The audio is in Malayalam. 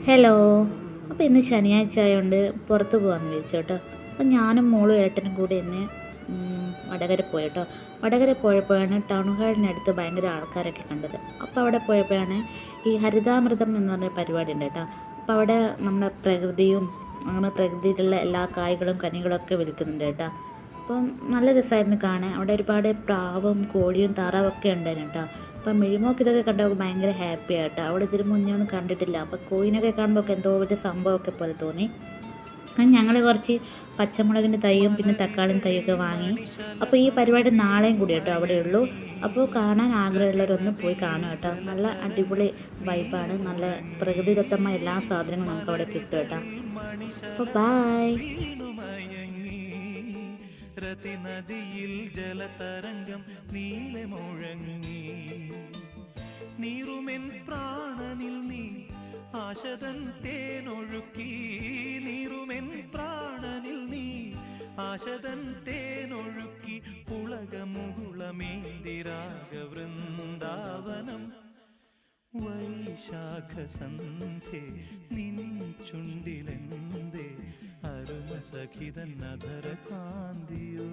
ഹലോ. അപ്പോൾ ഇന്ന് ശനിയാഴ്ച ആയതുകൊണ്ട് പുറത്ത് പോകാമെന്ന് വിചാരിച്ചു കേട്ടോ. അപ്പം ഞാനും മോളും ഏട്ടനും കൂടി ഇന്ന് വടകര പോയി കേട്ടോ. വടകര പോയപ്പോഴാണ് ടൗൺ ഹാളിനടുത്ത് ഭയങ്കര ആൾക്കാരൊക്കെ കണ്ടത്. അപ്പോൾ അവിടെ പോയപ്പോഴാണ് ഈ ഹരിതാമൃതം എന്ന് പറഞ്ഞ പരിപാടി ഉണ്ട് കേട്ടോ. അപ്പോൾ അവിടെ നമ്മുടെ പ്രകൃതിയും അങ്ങനെ പ്രകൃതിയിലുള്ള എല്ലാ കായ്കളും കനികളൊക്കെ വിൽക്കുന്നുണ്ട് കേട്ടോ. അപ്പം നല്ല രസമായിരുന്നു കാണാൻ. അവിടെ ഒരുപാട് പ്രാവും കോഴിയും താറാവൊക്കെ ഉണ്ടായിരുന്നു കേട്ടോ. അപ്പം മിഴിമോക്ക് ഇതൊക്കെ കണ്ടപ്പോൾ ഭയങ്കര ഹാപ്പി ആയിട്ടോ. അവിടെ ഇതിന് മുന്നേ ഒന്നും കണ്ടിട്ടില്ല. അപ്പോൾ കോയിനൊക്കെ കാണുമ്പോൾ എന്തോ ഒരു സംഭവമൊക്കെ പോലെ തോന്നി. അങ്ങനെ ഞങ്ങൾ കുറച്ച് പച്ചമുളകിൻ്റെ തൈയും പിന്നെ തക്കാളിയും തൈയൊക്കെ വാങ്ങി. അപ്പോൾ ഈ പരിപാടി നാളെയും കൂടി കേട്ടോ അവിടെ ഉള്ളൂ. അപ്പോൾ കാണാൻ ആഗ്രഹമുള്ളവരൊന്ന് പോയി കാണും കേട്ടോ. നല്ല അടിപൊളി വൈബാണ്. നല്ല പ്രകൃതിദത്തമായ എല്ലാ സാധനങ്ങളും നമുക്ക് അവിടെ കിട്ടും കേട്ടോ. അപ്പോൾ ബായ്. രതിനദിയിൽ ജലതരംഗം നീലെ മുഴങ്ങി നീറുമെൻ പ്രാണനിൽ നീ ആശതൻ തേനൊഴുക്കി നീറുമെൻ പ്രാണനിൽ നീ ആശതൻ തേനൊഴുക്കി പുളകമുകുളമേന്തിരാഗവൃന്ദാവനം വൈശാഖ സന്ധ്യേ നിൻ ചുണ്ടിലെന്തേ അരുമസഖിതൻ അധര കാന്തിയോ